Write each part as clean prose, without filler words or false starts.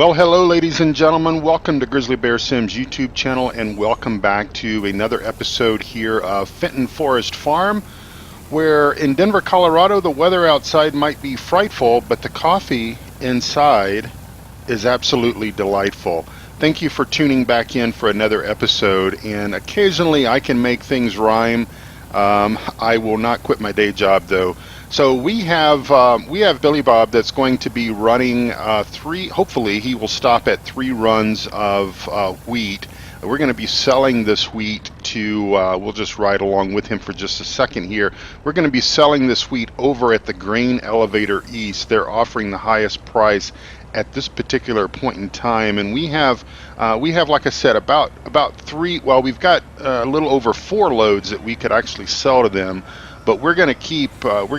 Well, hello, ladies and gentlemen. Welcome to Grizzly Bear Sims YouTube channel, and welcome back to another episode here of Fenton Forest Farm, where in Denver, Colorado, the weather outside might be frightful, but the coffee inside is absolutely delightful. Thank you for tuning back in for another episode, and occasionally I can make things rhyme. I will not quit my day job, though. So we have Billy Bob that's going to be running three. Hopefully, he will stop at 3 runs of wheat. We're going to be selling this wheat to. We'll just ride along with him for just a second here. We're going to be selling this wheat over at the Grain Elevator East. They're offering the highest price at this particular point in time, and we have, like I said, about 3. Well, we've got a little over 4 loads that we could actually sell to them. But we're going to keep about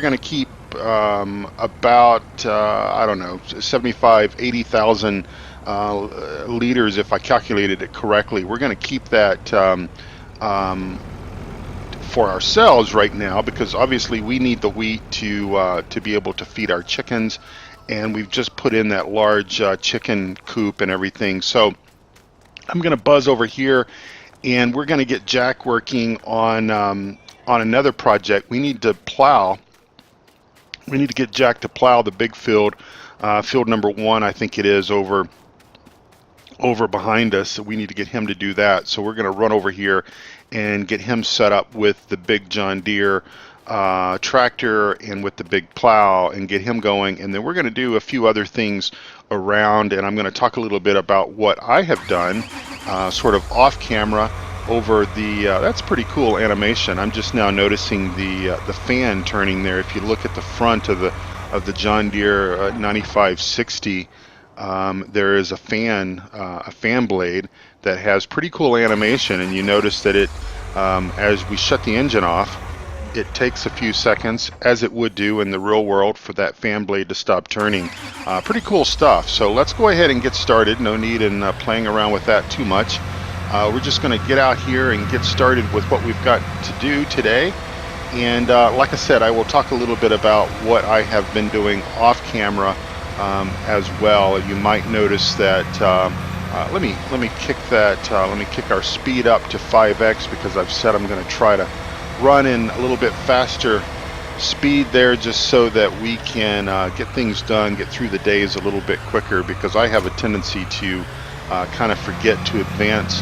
I don't know, 80,000 liters, if I calculated it correctly. We're going to keep that for ourselves right now, because obviously we need the wheat to be able to feed our chickens, and we've just put in that large chicken coop and everything. So I'm going to buzz over here, and we're going to get Jack working on another project. We need to plow. We need to get Jack to plow the big field, field number 1, I think it is, over behind us. So we need to get him to do that. So we're going to run over here and get him set up with the big John Deere tractor and with the big plow and get him going. And then we're going to do a few other things around, and I'm going to talk a little bit about what I have done sort of off camera over the that's pretty cool animation. I'm just now noticing the fan turning there. If you look at the front of the John Deere 9560, there is a fan blade that has pretty cool animation, and you notice that it as we shut the engine off, it takes a few seconds, as it would do in the real world, for that fan blade to stop turning. Pretty cool stuff. So let's go ahead and get started. No need in playing around with that too much. We're just going to get out here and get started with what we've got to do today. And like I said, I will talk a little bit about what I have been doing off camera as well. You might notice that let me kick that. Let me kick our speed up to 5x, because I've said I'm going to try to run in a little bit faster speed there, just so that we can get things done, get through the days a little bit quicker, because I have a tendency to kind of forget to advance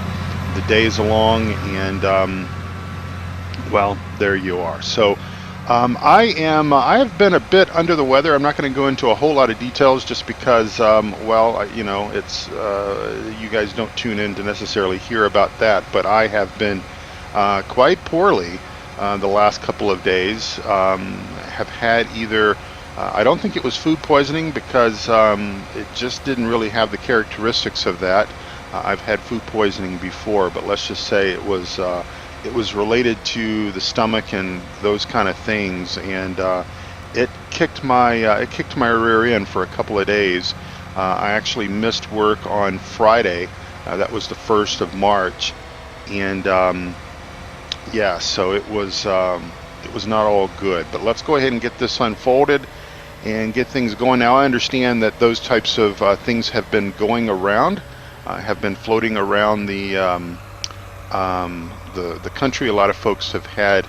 the days along, and well, there you are. So I have been a bit under the weather. I'm not going to go into a whole lot of details, just because well, you know, it's you guys don't tune in to necessarily hear about that, but I have been quite poorly the last couple of days. Have had either I don't think it was food poisoning, because it just didn't really have the characteristics of that. I've had food poisoning before, but let's just say it was related to the stomach and those kind of things, and it kicked my rear end for a couple of days. I actually missed work on Friday. That was the 1st of March, and yeah, so it was not all good. But let's go ahead and get this unfolded and get things going. Now, I understand that those types of things have been going around, have been floating around the country. A lot of folks have had,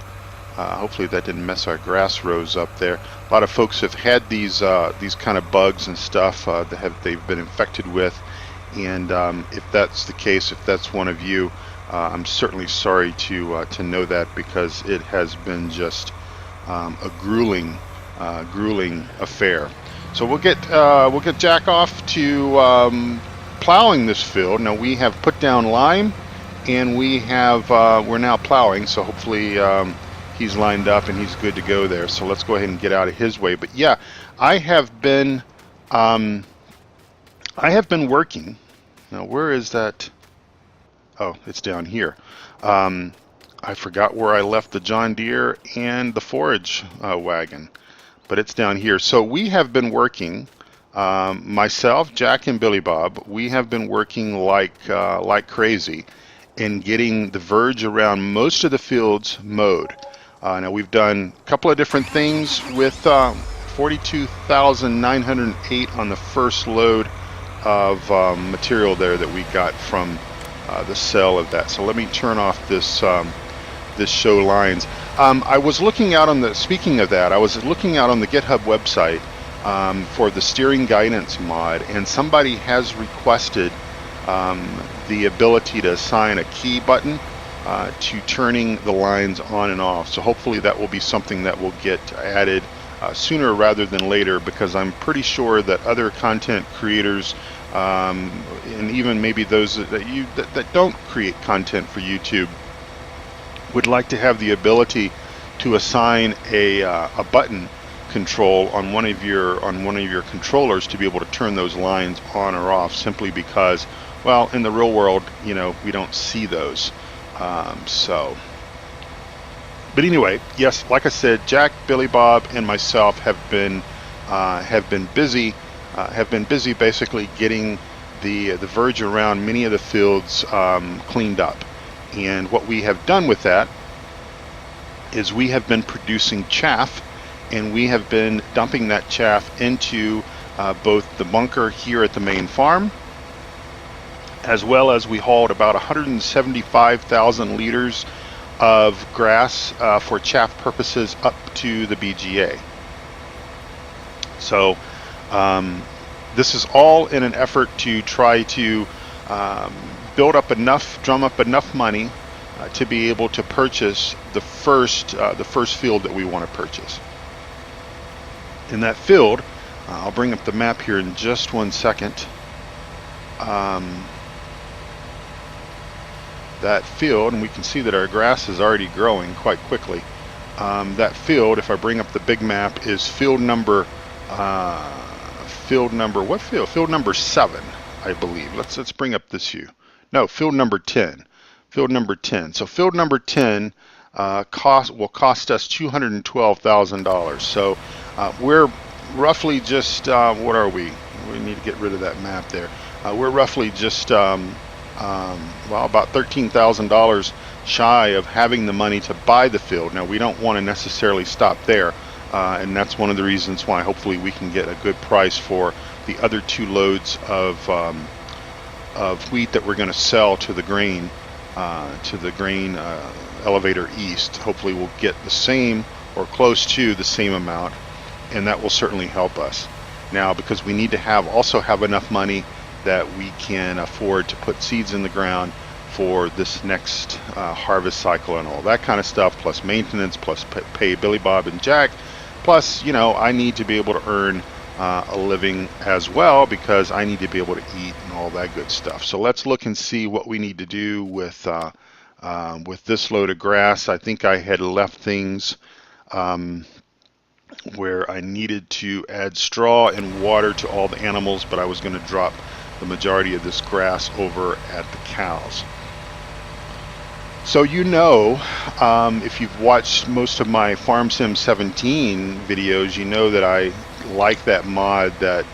hopefully that didn't mess our grass rows up there. A lot of folks have had these kind of bugs and stuff that they've been infected with, and if that's the case, if that's one of you, I'm certainly sorry to know that, because it has been just a grueling affair. So we'll get Jack off to plowing this field. Now, we have put down lime, and we're now plowing. So hopefully he's lined up and he's good to go there. So let's go ahead and get out of his way. But yeah, I have been working. Now, where is that? Oh, it's down here. I forgot where I left the John Deere and the forage wagon, but it's down here. So we have been working, myself, Jack, and Billy Bob. We have been working like crazy in getting the verge around most of the fields mowed. Now, we've done a couple of different things with 42,908 on the first load of material there that we got from the sale of that. So let me turn off this this show lines. I was looking out on the, speaking of that, I was looking out on the GitHub website for the steering guidance mod, and somebody has requested the ability to assign a key button to turning the lines on and off. So hopefully that will be something that will get added sooner rather than later, because I'm pretty sure that other content creators and even maybe those that don't create content for YouTube would like to have the ability to assign a button control on one of your controllers to be able to turn those lines on or off, simply because, well, in the real world, you know, we don't see those. But anyway, yes, like I said, Jack, Billy Bob, and myself have been busy basically getting the verge around many of the fields cleaned up. And what we have done with that is we have been producing chaff, and we have been dumping that chaff into both the bunker here at the main farm, as well as we hauled about 175,000 liters of grass for chaff purposes up to the BGA. So this is all in an effort to try to drum up enough money to be able to purchase the first field that we want to purchase. In that field, I'll bring up the map here in just one second. That field, and we can see that our grass is already growing quite quickly. That field, if I bring up the big map, is field number what field? Field number 7, I believe. Let's bring up this view. No, field number 10. Field number 10. So field number 10 will cost us $212,000. So we're roughly just what are we? We need to get rid of that map there. We're roughly just well, about $13,000 shy of having the money to buy the field. Now, we don't want to necessarily stop there, and that's one of the reasons why hopefully we can get a good price for the other 2 loads of wheat that we're going to sell to the grain elevator east. Hopefully we'll get the same or close to the same amount, and that will certainly help us. Now, because we need to also have enough money that we can afford to put seeds in the ground for this next harvest cycle and all that kind of stuff, plus maintenance, plus pay Billy Bob and Jack, plus, you know, I need to be able to earn a living as well, because I need to be able to eat and all that good stuff. So let's look and see what we need to do with this load of grass. I think I had left things where I needed to add straw and water to all the animals, but I was going to drop the majority of this grass over at the cows. So you know, if you've watched most of my Farm Sim 17 videos, you know that I like that mod, that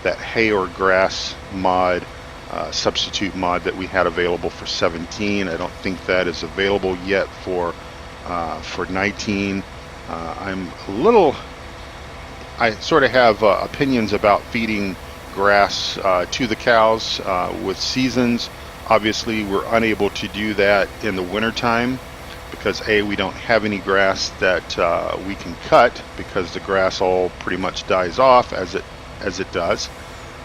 hay or grass mod, substitute mod that we had available for 17. I don't think that is available yet for 19. I sort of have opinions about feeding grass to the cows with seasons. Obviously, we're unable to do that in the wintertime because we don't have any grass that we can cut, because the grass all pretty much dies off as it does.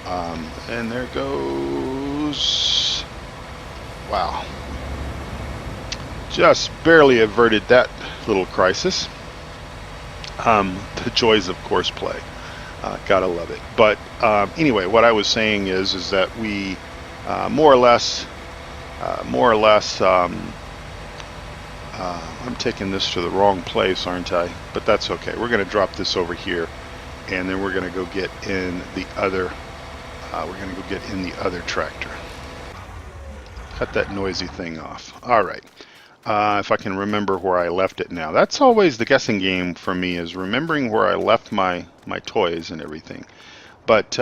And there goes. Wow. Just barely averted that little crisis. The joys of courseplay. Gotta love it. But anyway, what I was saying is that we more or less, I'm taking this to the wrong place, aren't I? But that's okay. We're going to drop this over here, and then we're going to go get in the other. Tractor. Cut that noisy thing off. All right. If I can remember where I left it now. That's always the guessing game for me, is remembering where I left my toys and everything. But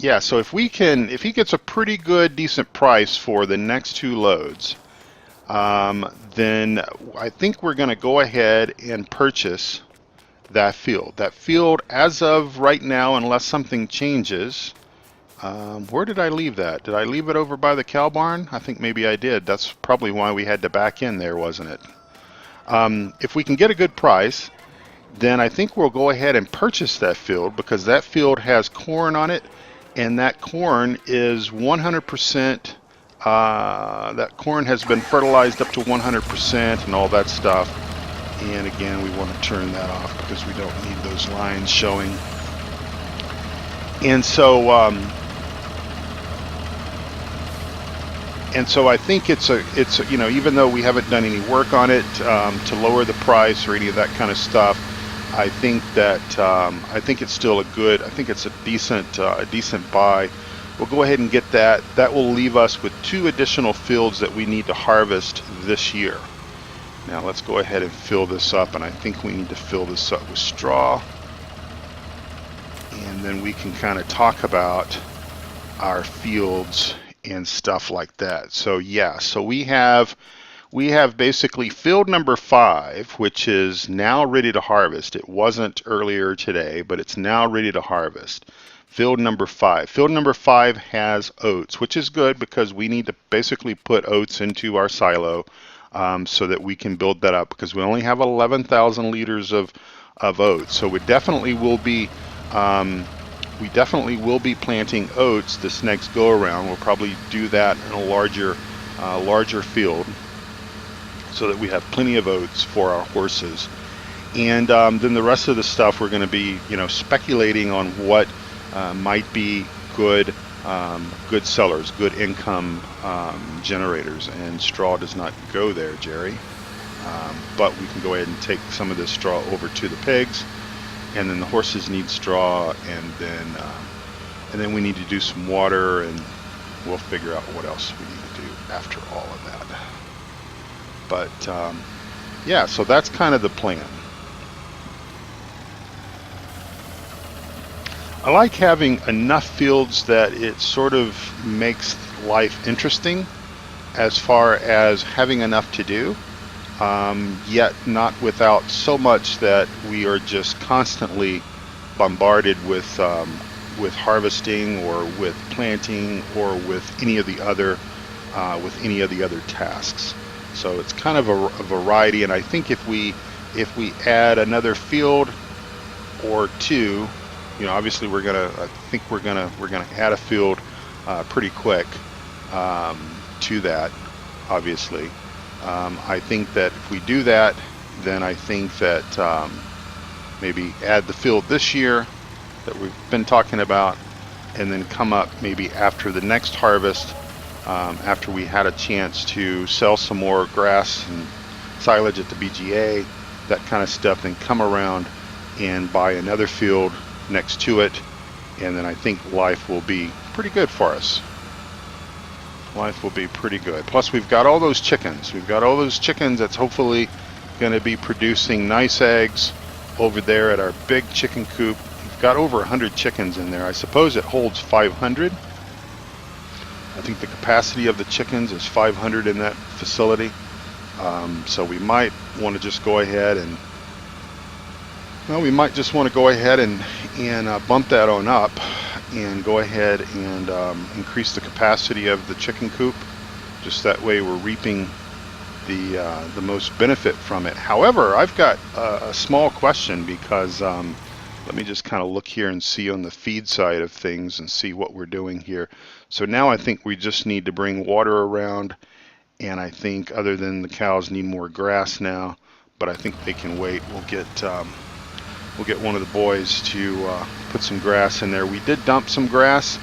yeah, so if he gets a pretty good, decent price for the next 2 loads, then I think we're going to go ahead and purchase that field. That field, as of right now, unless something changes, Where did I leave that? Did I leave it over by the cow barn? I think maybe I did. That's probably why we had to back in there, wasn't it? If we can get a good price, then I think we'll go ahead and purchase that field, because that field has corn on it, and that corn is 100%. That corn has been fertilized up to 100% and all that stuff. And again, we want to turn that off because we don't need those lines showing. And so I think it's you know, even though we haven't done any work on it to lower the price or any of that kind of stuff, I think that I think it's still a good. I think it's a decent buy. We'll go ahead and get that. That will leave us with 2 additional fields that we need to harvest this year. Now let's go ahead and fill this up, and I think we need to fill this up with straw, and then we can kind of talk about our fields and stuff like that. So yeah, so we have basically field number 5, which is now ready to harvest. It wasn't earlier today, but it's now ready to harvest. Field number 5. Field number 5 has oats, which is good because we need to basically put oats into our silo so that we can build that up, because we only have 11,000 liters of oats. So we definitely will be planting oats this next go around. We'll probably do that in a larger field, so that we have plenty of oats for our horses. And then the rest of the stuff we're going to be, you know, speculating on what might be good sellers, good income generators. And straw does not go there, Jerry. But we can go ahead and take some of this straw over to the pigs, and then the horses need straw, and then we need to do some water, and we'll figure out what else we need to do after all of that. But yeah, so that's kind of the plan. I like having enough fields that it sort of makes life interesting as far as having enough to do, yet not without so much that we are just constantly bombarded with harvesting or with planting or with any of the other tasks. So it's kind of a variety, and I think if we add another field or 2, you know, obviously we're gonna add a field pretty quick to that. Obviously, I think that if we do that, then I think that maybe add the field this year that we've been talking about, and then come up maybe after the next harvest, after we had a chance to sell some more grass and silage at the BGA, that kind of stuff, then come around and buy another field next to it, and then I think life will be pretty good for us. Life will be pretty good. Plus we've got all those chickens. We've got all those chickens that's hopefully going to be producing nice eggs over there at our big chicken coop. We've got over 100 chickens in there. I suppose it holds 500. I think the capacity of the chickens is 500 in that facility. So we might want to just go ahead and bump that on up and go ahead and increase the capacity of the chicken coop. Just that way we're reaping the most benefit from it. However, I've got a small question, because let me just kind of look here and see on the feed side of things and see what we're doing here. So now I think we just need to bring water around, and I think other than the cows need more grass now, but I think they can wait. We'll get one of the boys to put some grass in there. We did dump some grass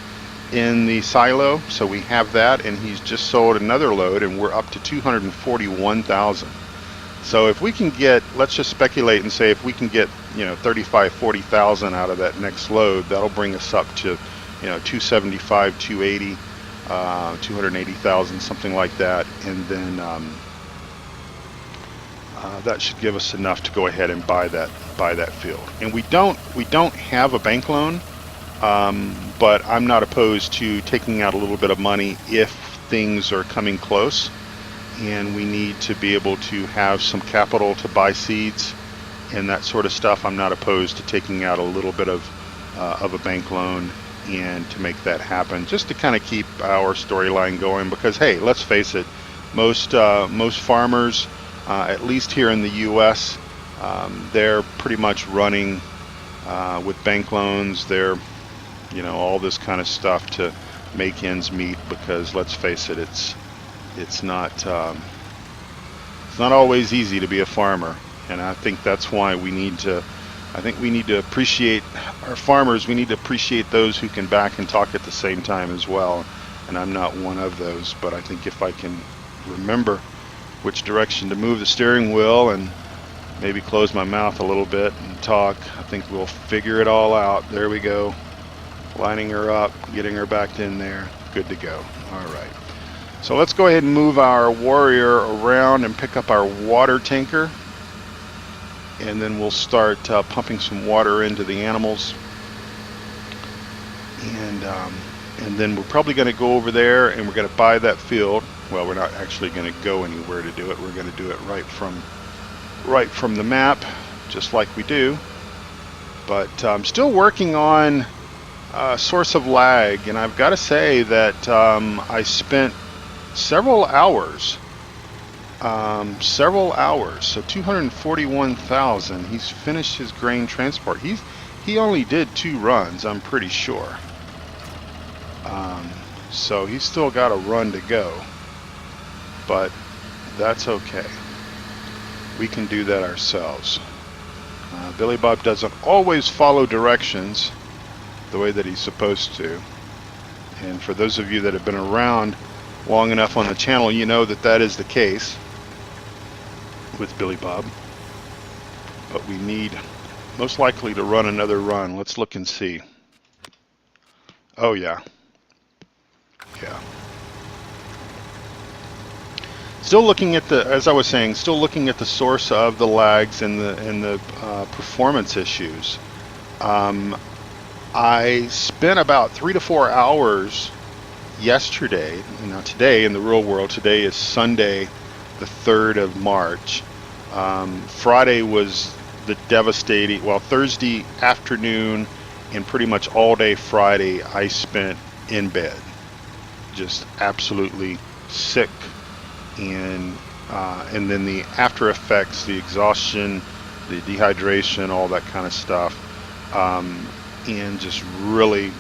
in the silo, so we have that, and he's just sold another load, and we're up to 241,000. So if we can get, let's just speculate and say if we can get, you know, 40,000 out of that next load, that'll bring us up to, you know, 275, 280, 280,000, something like that, and then that should give us enough to go ahead and buy that field. And we don't have a bank loan, but I'm not opposed to taking out a little bit of money if things are coming close and we need to be able to have some capital to buy seeds and that sort of stuff. I'm not opposed to taking out a little bit of a bank loan and to make that happen, just to kind of keep our storyline going. Because hey, let's face it, most farmers, at least here in the U.S., they're pretty much running with bank loans. They're, you know, all this kind of stuff to make ends meet. Because let's face it, it's not always easy to be a farmer, and I think that's why we need to. I think we need to appreciate our farmers. We need to appreciate those who can back and talk at the same time as well. And I'm not one of those, but I think if I can remember which direction to move the steering wheel and maybe close my mouth a little bit and talk, I think we'll figure it all out. There we go. Lining her up, getting her back in there. Good to go. All right. So let's go ahead and move our warrior around and pick up our water tanker. And then we'll start pumping some water into the animals, and then we're probably going to go over there and we're going to buy that field. Well, we're not actually going to go anywhere to do it. We're going to do it right from the map, just like we do. But I'm still working on source of lag, and I've got to say that I spent several hours. So 241,000. He's finished his grain transport. He only did 2 runs, I'm pretty sure. So he's still got a run to go, but that's okay. We can do that ourselves. Billy Bob doesn't always follow directions the way that he's supposed to. And for those of you that have been around long enough on the channel, you know that that is the case with Billy Bob. But we need most likely to run another run. Let's look and see. Oh yeah. Yeah. Still looking at the, as I was saying, still looking at the source of the lags and the performance issues. I spent about 3 to 4 hours yesterday. Now today in the real world, today is Sunday, the 3rd of March. Friday was the devastating, well, Thursday afternoon and pretty much all day Friday I spent in bed, just absolutely sick, and then the after effects, the exhaustion, the dehydration, all that kind of stuff, and just really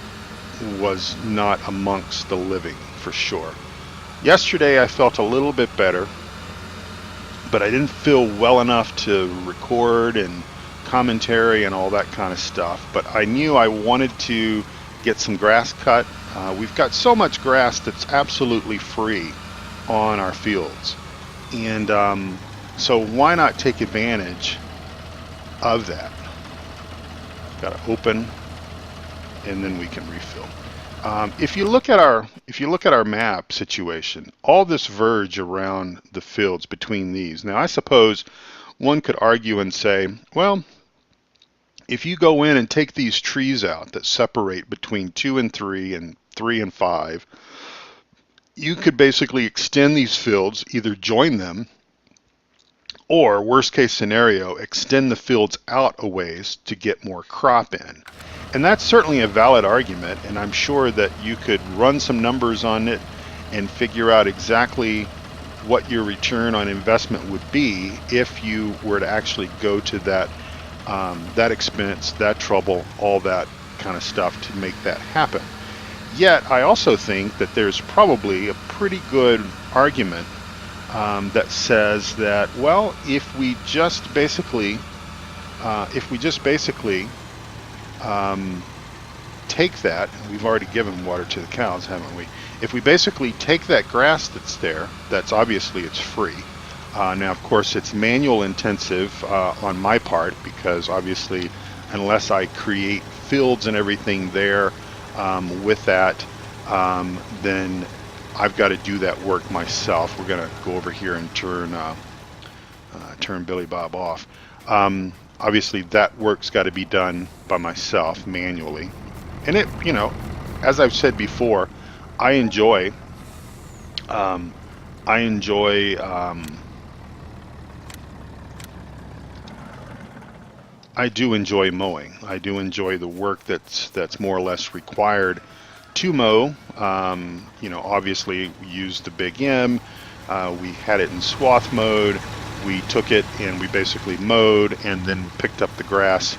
was not amongst the living for sure. Yesterday I felt a little bit better, but I didn't feel well enough to record and commentary and all that kind of stuff. But I knew I wanted to get some grass cut. We've got so much grass that's absolutely free on our fields, and so why not take advantage of that? Got to open, and then we can refill. If you look at our map situation, all this verge around the fields between these. Now, I suppose one could argue and say, well, if you go in and take these trees out that separate between 2 and 3 and 3 and 5, you could basically extend these fields, either join them, or worst case scenario, extend the fields out a ways to get more crop in. And that's certainly a valid argument, and I'm sure that you could run some numbers on it and figure out exactly what your return on investment would be if you were to actually go to that that expense, that trouble, all that kind of stuff to make that happen. Yet I also think that there's probably a pretty good argument that says that, well, if we just basically take that, we've already given water to the cows, haven't we? If we basically take that grass that's there, that's obviously it's free. Now, of course, it's manual intensive on my part, because obviously, unless I create fields and everything there with that, then I've got to do that work myself. We're going to go over here and turn Billy Bob off. Obviously, that work's got to be done by myself manually, and it, you know, as I've said before, I enjoy I do enjoy mowing. I do enjoy the work that's more or less required to mow. You know, obviously we used the Big M. We had it in swath mode. We took it and we basically mowed and then picked up the grass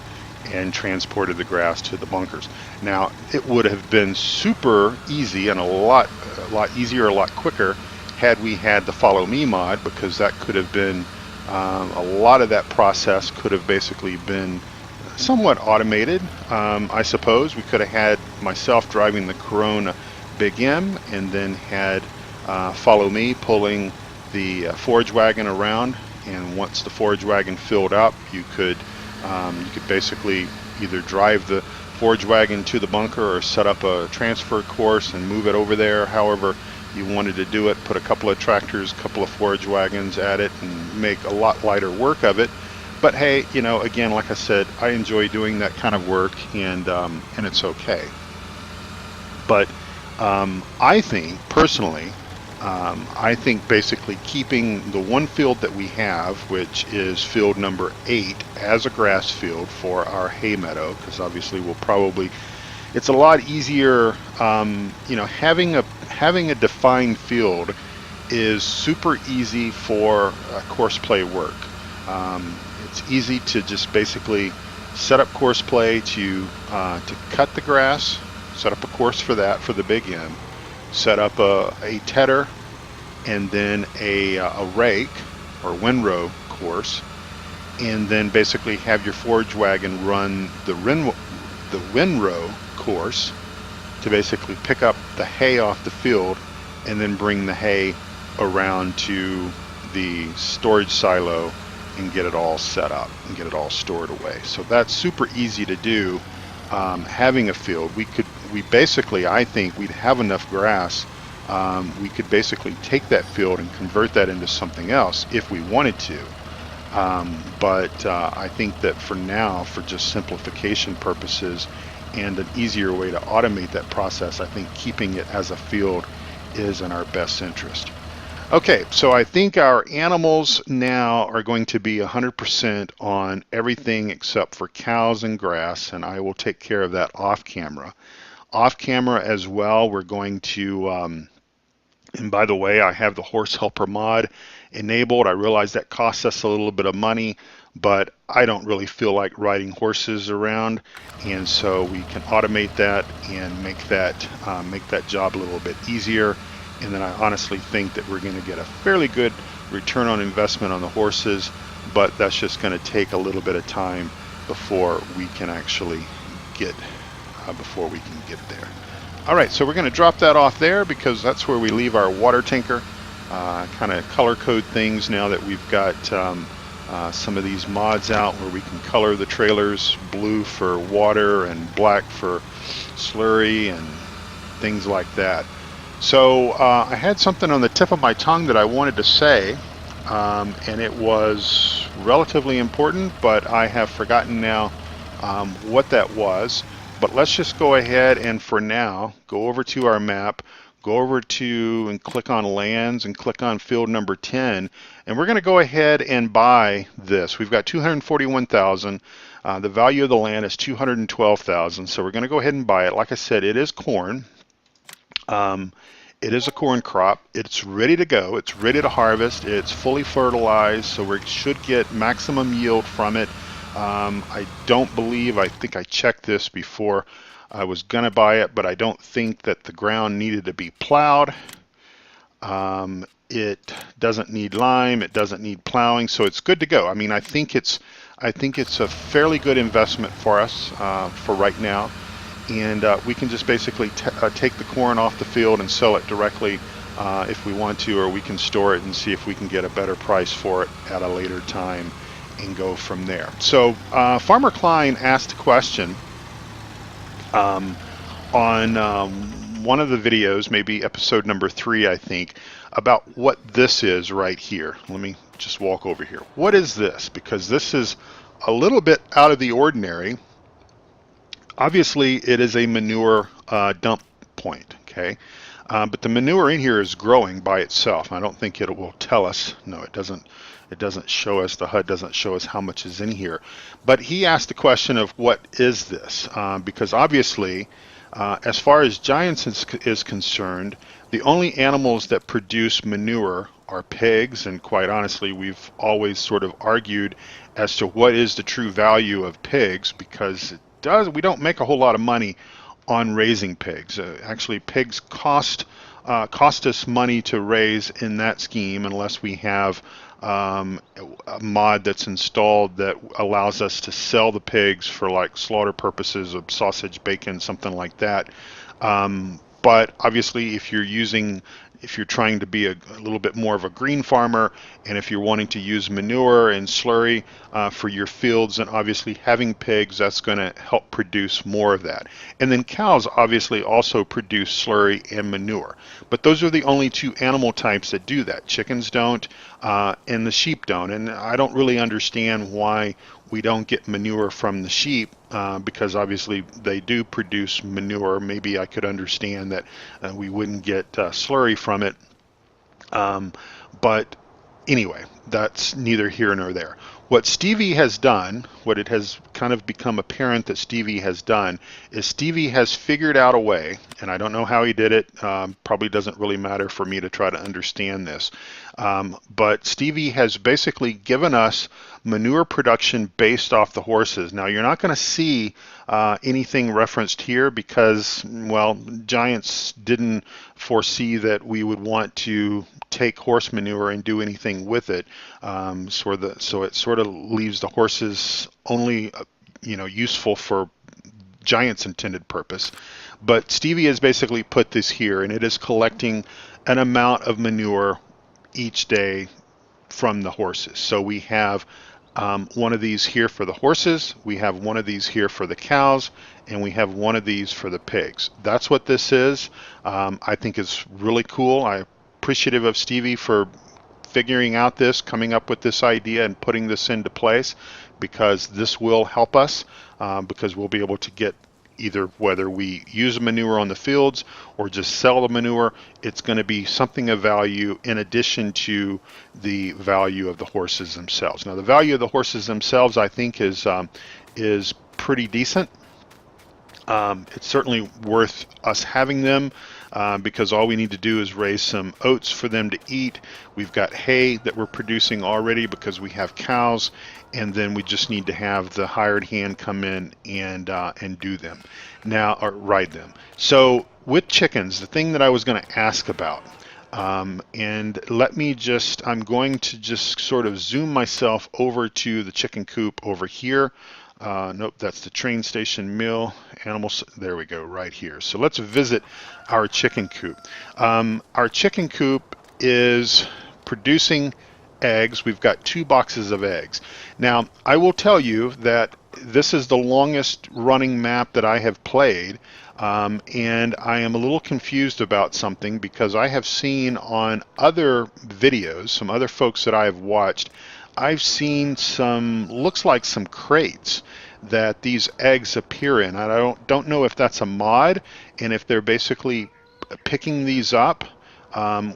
and transported the grass to the bunkers. Now, it would have been super easy and a lot easier, a lot quicker had we had the Follow Me mod, because that could have been a lot of that process could have basically been somewhat automated. I suppose we could have had myself driving the Corona Big M and then had Follow Me pulling the forage wagon around, and once the forage wagon filled up, you could basically either drive the forage wagon to the bunker or set up a transfer course and move it over there however you wanted to do it. Put a couple of tractors, a couple of forage wagons at it and make a lot lighter work of it. But hey, you know, again, like I said, I enjoy doing that kind of work, and it's okay. But I think personally, I think basically keeping the one field that we have, which is field number 8, as a grass field for our hay meadow, because obviously we'll probably, it's a lot easier, you know, having a defined field is super easy for course play work. It's easy to just basically set up course play to cut the grass, set up a course for that for the Big M, set up a tedder, and then a rake or windrow course, and then basically have your forage wagon run the windrow course to basically pick up the hay off the field and then bring the hay around to the storage silo and get it all set up and get it all stored away. So that's super easy to do. Having a field, we basically, I think we'd have enough grass. We could basically take that field and convert that into something else if we wanted to. But I think that for now, for just simplification purposes and an easier way to automate that process, I think keeping it as a field is in our best interest. Okay, so I think our animals now are going to be 100% on everything except for cows and grass, and I will take care of that off camera. Off camera as well, we're going to, and by the way, I have the horse helper mod enabled. I realize that costs us a little bit of money, but I don't really feel like riding horses around, and so we can automate that and make that job a little bit easier. And then I honestly think that we're going to get a fairly good return on investment on the horses, but that's just going to take a little bit of time before we can actually get there. All right, so we're going to drop that off there because that's where we leave our water tanker. Kind of color code things now that we've got some of these mods out where we can color the trailers blue for water and black for slurry and things like that. So I had something on the tip of my tongue that I wanted to say, and it was relatively important, but I have forgotten now what that was. But let's just go ahead and for now go over to our map, go over to and click on lands and click on field number 10, and we're going to go ahead and buy this. We've got 241,000. The value of the land is 212,000, so we're going to go ahead and buy it. Like I said, it is corn. It is a corn crop. It's ready to go. It's ready to harvest. It's fully fertilized, so we should get maximum yield from it. I don't believe, I think I checked this before I was going to buy it, but I don't think that the ground needed to be plowed. It doesn't need lime. It doesn't need plowing, so it's good to go. I mean, I think it's a fairly good investment for us for right now. And we can just basically take the corn off the field and sell it directly if we want to, or we can store it and see if we can get a better price for it at a later time and go from there. So Farmer Klein asked a question on one of the videos, maybe episode number 3, I think, about what this is right here. Let me just walk over here. What is this? Because this is a little bit out of the ordinary. Obviously, it is a manure dump point, okay? But the manure in here is growing by itself. I don't think it will tell us. No, it doesn't. It doesn't show us, the HUD doesn't show us how much is in here. But he asked the question of what is this? Because obviously, as far as giants is concerned, the only animals that produce manure are pigs, and quite honestly, we've always sort of argued as to what is the true value of pigs, because we don't make a whole lot of money on raising pigs. Actually, pigs cost us money to raise in that scheme, unless we have a mod that's installed that allows us to sell the pigs for like slaughter purposes of sausage, bacon, something like that. But obviously, if you're trying to be a little bit more of a green farmer, and if you're wanting to use manure and slurry for your fields, and obviously having pigs, that's going to help produce more of that. And then cows obviously also produce slurry and manure. But those are the only two animal types that do that. Chickens don't, and the sheep don't. And I don't really understand why we don't get manure from the sheep, because obviously they do produce manure. Maybe I could understand that we wouldn't get slurry from it. But anyway, that's neither here nor there. What Stevie has done, what it has kind of become apparent that Stevie has done, is Stevie has figured out a way, and I don't know how he did it, probably doesn't really matter for me to try to understand this, but Stevie has basically given us manure production based off the horses. Now, you're not going to see anything referenced here because, well, Giants didn't foresee that we would want to take horse manure and do anything with it. So it sort of leaves the horses only, useful for Giants' intended purpose. But Stevie has basically put this here, and it is collecting an amount of manure each day from the horses. So we have one of these here for the horses, we have one of these here for the cows, and we have one of these for the pigs. That's what this is. I think it's really cool. I'm appreciative of Stevie for figuring out this, coming up with this idea and putting this into place, because this will help us, because we'll be able to get either whether we use manure on the fields or just sell the manure, it's going to be something of value in addition to the value of the horses themselves. Now, the value of the horses themselves, I think, is pretty decent. It's certainly worth us having them, because all we need to do is raise some oats for them to eat. We've got hay that we're producing already because we have cows, and then we just need to have the hired hand come in and do them now, or ride them. So with chickens, the thing that I was going to ask about, and I'm going to just sort of zoom myself over to the chicken coop over here. Nope, that's the train station mill animals. There we go, right here. So let's visit our chicken coop. Our chicken coop is producing eggs. We've got 2 boxes of eggs. Now, I will tell you that this is the longest running map that I have played, and I am a little confused about something, because I have seen on other videos, some other folks that I have watched, I've seen looks like some crates that these eggs appear in. I don't know if that's a mod, and if they're basically picking these up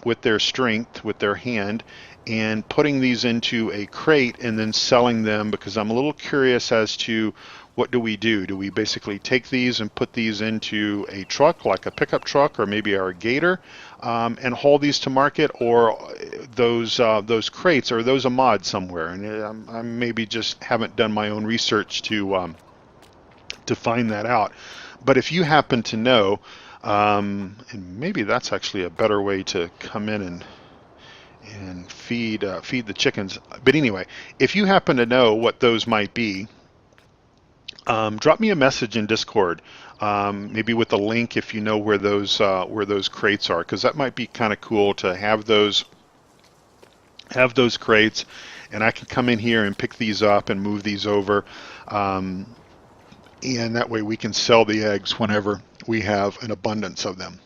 with their strength, with their hand, and putting these into a crate and then selling them, because I'm a little curious as to what do we do? Do we basically take these and put these into a truck, like a pickup truck or maybe our gator, and haul these to market, or those crates, or are those a mod somewhere? And I maybe just haven't done my own research to find that out. But if you happen to know, and maybe that's actually a better way to come in and feed the chickens. But anyway, if you happen to know what those might be, drop me a message in Discord, maybe with a link if you know where those crates are, because that might be kind of cool to have those crates, and I can come in here and pick these up and move these over, and that way we can sell the eggs whenever we have an abundance of them.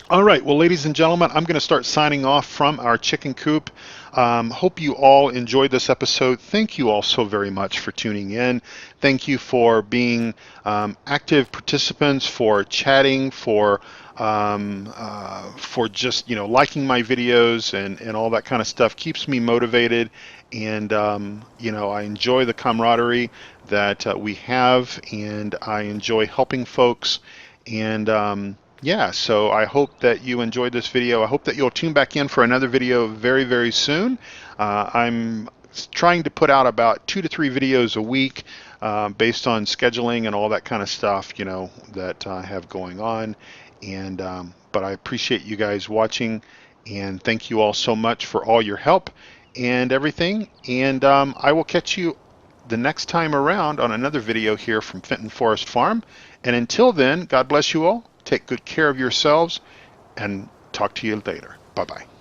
All right, well, ladies and gentlemen, I'm going to start signing off from our chicken coop. Hope you all enjoyed this episode. Thank you all so very much for tuning in. Thank you for being active participants, for chatting, for for just, liking my videos and all that kind of stuff. Keeps me motivated, and I enjoy the camaraderie that we have, and I enjoy helping folks. And yeah, so I hope that you enjoyed this video. I hope that you'll tune back in for another video very, very soon. I'm trying to put out about 2 to 3 videos a week, based on scheduling and all that kind of stuff, that I have going on. And but I appreciate you guys watching, and thank you all so much for all your help and everything. And I will catch you the next time around on another video here from Fenton Forest Farm. And until then, God bless you all. Take good care of yourselves, and talk to you later. Bye-bye.